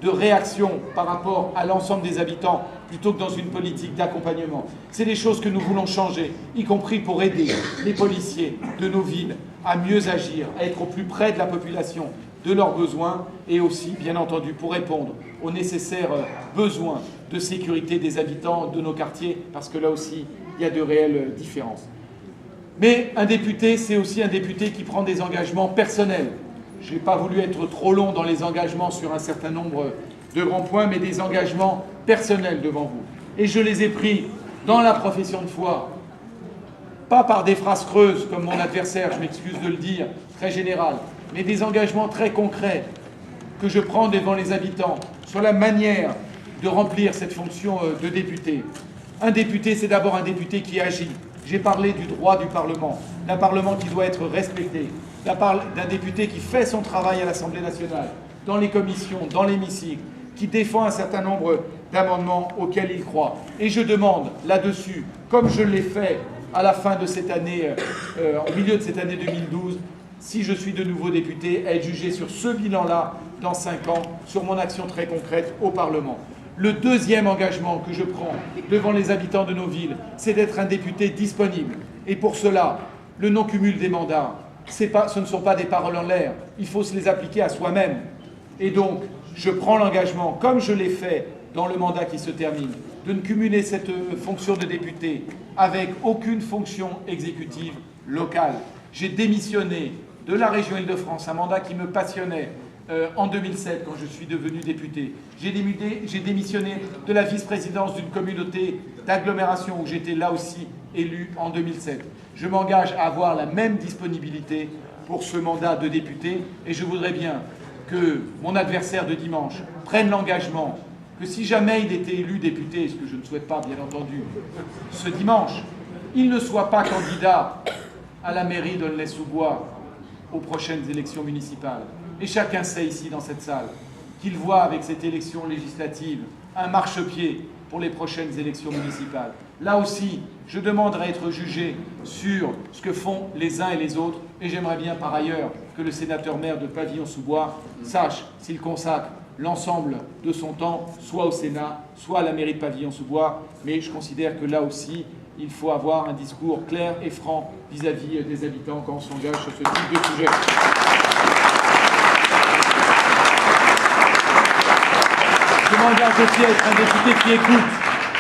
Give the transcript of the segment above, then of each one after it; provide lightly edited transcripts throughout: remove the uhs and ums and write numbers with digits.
de réaction par rapport à l'ensemble des habitants plutôt que dans une politique d'accompagnement. C'est des choses que nous voulons changer, y compris pour aider les policiers de nos villes à mieux agir, à être au plus près de la population, de leurs besoins et aussi, bien entendu, pour répondre aux nécessaires besoins de sécurité des habitants de nos quartiers, parce que là aussi, il y a de réelles différences. Mais un député, c'est aussi un député qui prend des engagements personnels. Je n'ai pas voulu être trop long dans les engagements sur un certain nombre de grands points, mais des engagements personnels devant vous. Et je les ai pris dans la profession de foi, pas par des phrases creuses comme mon adversaire, je m'excuse de le dire, très général, mais des engagements très concrets que je prends devant les habitants sur la manière de remplir cette fonction de député. Un député, c'est d'abord un député qui agit. J'ai parlé du droit du Parlement, d'un Parlement qui doit être respecté, d'un député qui fait son travail à l'Assemblée nationale, dans les commissions, dans l'hémicycle, qui défend un certain nombre d'amendements auxquels il croit. Et je demande là-dessus, comme je l'ai fait à la fin de cette année, au milieu de cette année 2012, si je suis de nouveau député, à être jugé sur ce bilan-là dans 5 ans, sur mon action très concrète au Parlement. Le deuxième engagement que je prends devant les habitants de nos villes, c'est d'être un député disponible. Et pour cela, le non-cumul des mandats, ce ne sont pas des paroles en l'air, il faut se les appliquer à soi-même. Et donc, je prends l'engagement, comme je l'ai fait dans le mandat qui se termine, de ne cumuler cette fonction de député avec aucune fonction exécutive locale. J'ai démissionné de la région Île-de-France, un mandat qui me passionnait en 2007 quand je suis devenu député. J'ai démissionné de la vice-présidence d'une communauté d'agglomération où j'étais là aussi élu en 2007. Je m'engage à avoir la même disponibilité pour ce mandat de député et je voudrais bien que mon adversaire de dimanche prenne l'engagement que si jamais il était élu député, ce que je ne souhaite pas bien entendu, ce dimanche, il ne soit pas candidat à la mairie d'Aulnay-sous-Bois aux prochaines élections municipales. Et chacun sait ici dans cette salle qu'il voit avec cette élection législative un marchepied pour les prochaines élections municipales. Là aussi, je demanderai à être jugé sur ce que font les uns et les autres et j'aimerais bien par ailleurs que le sénateur-maire de Pavillon-sous-Bois sache s'il consacre l'ensemble de son temps, soit au Sénat, soit à la mairie de Pavillon-sous-Bois, mais je considère que là aussi, il faut avoir un discours clair et franc vis-à-vis des habitants quand on s'engage sur ce type de sujet. Je m'engage aussi à être un député qui écoute.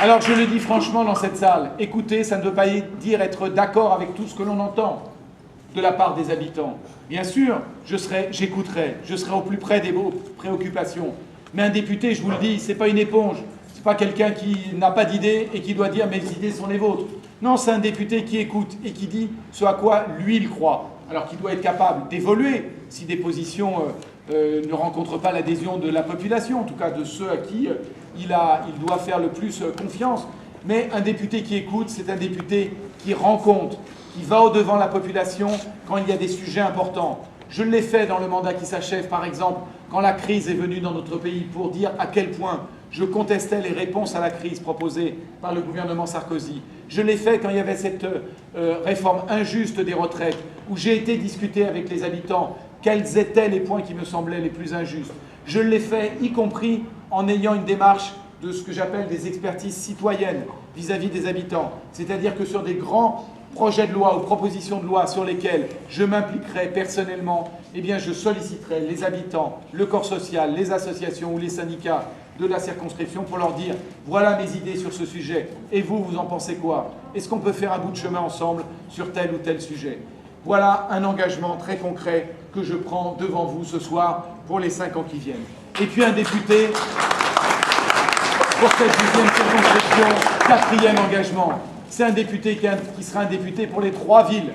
Alors je le dis franchement dans cette salle, écouter, ça ne veut pas dire être d'accord avec tout ce que l'on entend de la part des habitants. Bien sûr, j'écouterai, je serai au plus près des préoccupations. Mais un député, je vous le dis, ce n'est pas une éponge. Ce n'est pas quelqu'un qui n'a pas d'idées et qui doit dire « mes idées sont les vôtres ». Non, c'est un député qui écoute et qui dit ce à quoi lui il croit. Alors qu'il doit être capable d'évoluer si des positions ne rencontrent pas l'adhésion de la population, en tout cas de ceux à qui il doit faire le plus confiance. Mais un député qui écoute, c'est un député qui rencontre, qui va au-devant de la population quand il y a des sujets importants. Je l'ai fait dans le mandat qui s'achève, par exemple, quand la crise est venue dans notre pays pour dire à quel point je contestais les réponses à la crise proposées par le gouvernement Sarkozy. Je l'ai fait quand il y avait cette réforme injuste des retraites, où j'ai été discuter avec les habitants quels étaient les points qui me semblaient les plus injustes. Je l'ai fait y compris en ayant une démarche de ce que j'appelle des expertises citoyennes vis-à-vis des habitants. C'est-à-dire que sur des grands projets de loi ou propositions de loi sur lesquels je m'impliquerai personnellement, eh bien je solliciterai les habitants, le corps social, les associations ou les syndicats de la circonscription pour leur dire « voilà mes idées sur ce sujet, et vous, vous en pensez quoi? Est-ce qu'on peut faire un bout de chemin ensemble sur tel ou tel sujet ?» Voilà un engagement très concret que je prends devant vous ce soir pour les 5 ans qui viennent. Et puis un député, pour cette 10e circonscription, 4e engagement. C'est un député qui sera un député pour les 3 villes,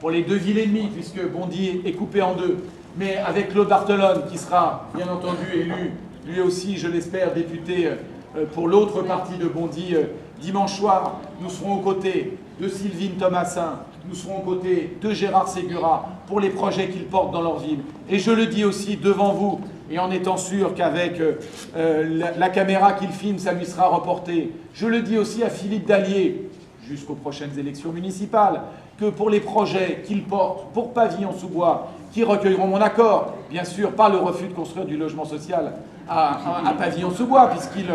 pour les 2 villes et demie, puisque Bondy est coupé en 2, mais avec Claude Barthelone qui sera bien entendu élu, lui aussi je l'espère, député pour l'autre partie de Bondy. Dimanche soir, nous serons aux côtés de Sylvine Thomasin, nous serons aux côtés de Gérard Ségura pour les projets qu'ils portent dans leur ville. Et je le dis aussi devant vous, et en étant sûr qu'avec la caméra qu'il filme, ça lui sera reporté. Je le dis aussi à Philippe Dallier, jusqu'aux prochaines élections municipales, que pour les projets qu'il porte pour Pavillon-sous-Bois, qui recueilleront mon accord, bien sûr, pas le refus de construire du logement social à Pavillon-sous-Bois, puisqu'il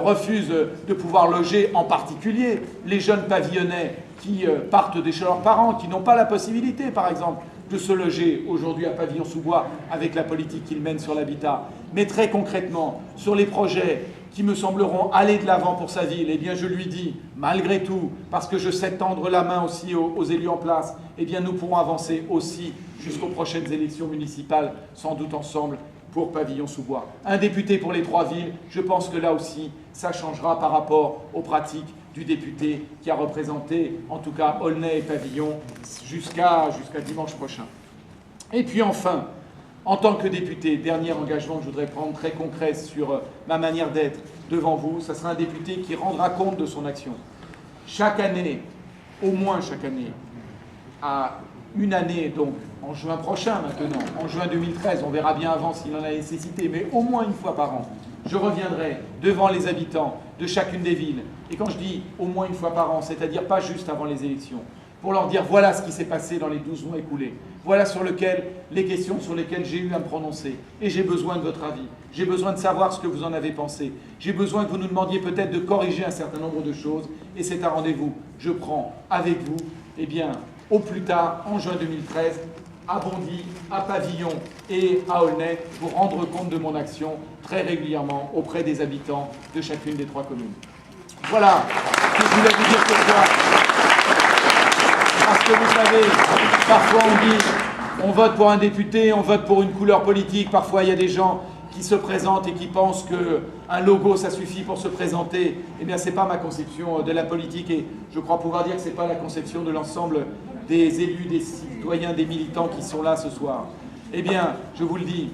refuse de pouvoir loger en particulier les jeunes pavillonnais qui partent de chez leurs parents, qui n'ont pas la possibilité, par exemple, de se loger aujourd'hui à Pavillon-sous-Bois avec la politique qu'il mène sur l'habitat. Mais très concrètement, sur les projets qui me sembleront aller de l'avant pour sa ville, eh bien je lui dis, malgré tout, parce que je sais tendre la main aussi aux élus en place, eh bien nous pourrons avancer aussi jusqu'aux prochaines élections municipales, sans doute ensemble, pour Pavillon-sous-Bois. Un député pour les 3 villes, je pense que là aussi, ça changera par rapport aux pratiques du député qui a représenté, en tout cas, Aulnay et Pavillon jusqu'à dimanche prochain. Et puis enfin, en tant que député, dernier engagement que je voudrais prendre très concret sur ma manière d'être devant vous, ça sera un député qui rendra compte de son action. Chaque année, au moins chaque année, à une année, donc en juin prochain maintenant, en juin 2013, on verra bien avant s'il en a nécessité, mais au moins une fois par an, je reviendrai devant les habitants de chacune des villes. Et quand je dis au moins une fois par an, c'est-à-dire pas juste avant les élections, pour leur dire voilà ce qui s'est passé dans les 12 mois écoulés, voilà les questions sur lesquelles j'ai eu à me prononcer. Et j'ai besoin de votre avis, j'ai besoin de savoir ce que vous en avez pensé, j'ai besoin que vous nous demandiez peut-être de corriger un certain nombre de choses, et c'est un rendez-vous je prends avec vous, eh bien, au plus tard, en juin 2013, à Bondy, à Pavillon et à Aulnay, pour rendre compte de mon action très régulièrement auprès des habitants de chacune des 3 communes. Voilà ce que je voulais vous dire ce soir. Parce que vous savez, parfois on dit, on vote pour un député, on vote pour une couleur politique, parfois il y a des gens qui se présentent et qui pensent qu'un logo, ça suffit pour se présenter. Eh bien, ce n'est pas ma conception de la politique et je crois pouvoir dire que ce n'est pas la conception de l'ensemble des élus, des citoyens, des militants qui sont là ce soir. Eh bien, je vous le dis,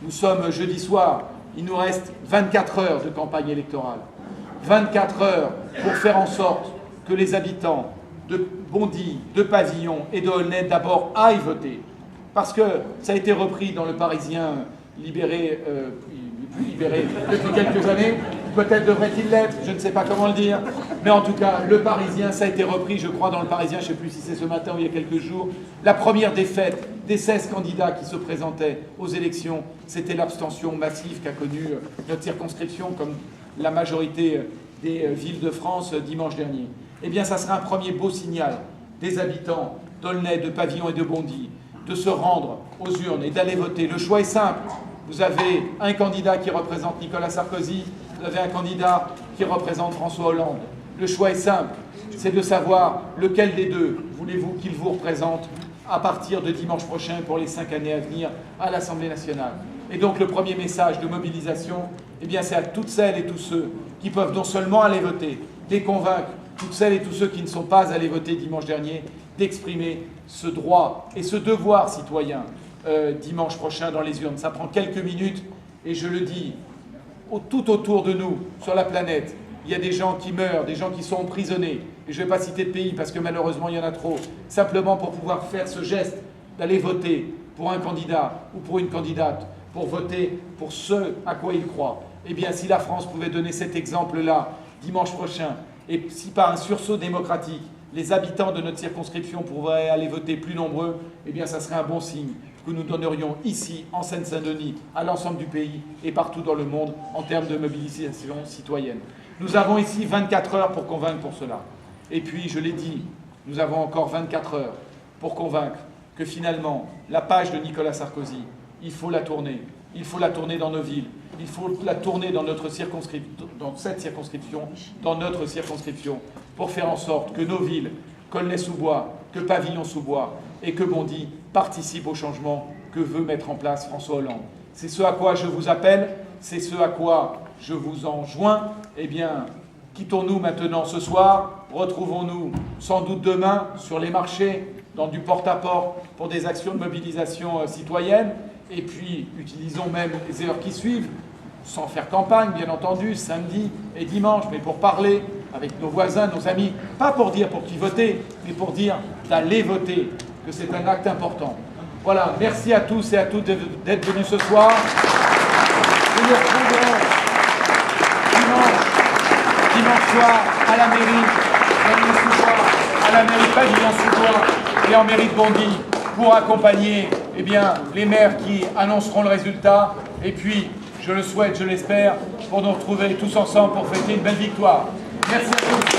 nous sommes jeudi soir, il nous reste 24 heures de campagne électorale. 24 heures pour faire en sorte que les habitants de Bondy, de Pavillon et de Aulnay d'abord aillent voter. Parce que ça a été repris dans le Parisien libéré, plus libéré depuis quelques années. Peut-être devrait-il l'être, je ne sais pas comment le dire. Mais en tout cas, le Parisien, ça a été repris, je crois, dans le Parisien, je ne sais plus si c'est ce matin ou il y a quelques jours. La première défaite des 16 candidats qui se présentaient aux élections, c'était l'abstention massive qu'a connue notre circonscription, comme la majorité des villes de France dimanche dernier. Eh bien, ça sera un premier beau signal des habitants d'Aulnay, de Pavillon et de Bondy, de se rendre aux urnes et d'aller voter. Le choix est simple. Vous avez un candidat qui représente Nicolas Sarkozy, vous avez un candidat qui représente François Hollande. Le choix est simple, c'est de savoir lequel des deux voulez-vous qu'il vous représente à partir de dimanche prochain pour les 5 années à venir à l'Assemblée nationale. Et donc le premier message de mobilisation, eh bien, c'est à toutes celles et tous ceux qui peuvent non seulement aller voter, les convaincre, toutes celles et tous ceux qui ne sont pas allés voter dimanche dernier, d'exprimer ce droit et ce devoir citoyen dimanche prochain dans les urnes. Ça prend quelques minutes et je le dis, tout autour de nous, sur la planète, il y a des gens qui meurent, des gens qui sont emprisonnés. Et je ne vais pas citer de pays parce que malheureusement il y en a trop. Simplement pour pouvoir faire ce geste d'aller voter pour un candidat ou pour une candidate, pour voter pour ce à quoi ils croient. Eh bien, si la France pouvait donner cet exemple-là dimanche prochain, et si par un sursaut démocratique, les habitants de notre circonscription pourraient aller voter plus nombreux, eh bien, ça serait un bon signe que nous donnerions ici, en Seine-Saint-Denis, à l'ensemble du pays et partout dans le monde en termes de mobilisation citoyenne. Nous avons ici 24 heures pour convaincre pour cela. Et puis, je l'ai dit, nous avons encore 24 heures pour convaincre que finalement, la page de Nicolas Sarkozy, il faut la tourner. Il faut la tourner dans nos villes. Il faut la tourner dans notre dans cette circonscription, dans notre circonscription, pour faire en sorte que nos villes, qu'Aulnay-sous-Bois, que Pavillon-sous-Bois et que Bondy participent au changement que veut mettre en place François Hollande. C'est ce à quoi je vous appelle, c'est ce à quoi je vous enjoins. Eh bien, quittons-nous maintenant ce soir, retrouvons-nous sans doute demain sur les marchés, dans du porte-à-porte pour des actions de mobilisation citoyenne, et puis utilisons même les heures qui suivent, sans faire campagne, bien entendu, samedi et dimanche, mais pour parler avec nos voisins, nos amis, pas pour dire pour qui voter, mais pour dire d'aller voter, que c'est un acte important. Voilà, merci à tous et à toutes d'être venus ce soir. Nous nous retrouverons dimanche soir à la mairie, à la mairie Pavillon-sous-Bois et en mairie de Bondy pour accompagner les maires qui annonceront le résultat et puis je le souhaite, je l'espère, pour nous retrouver tous ensemble pour fêter une belle victoire. Merci à tous.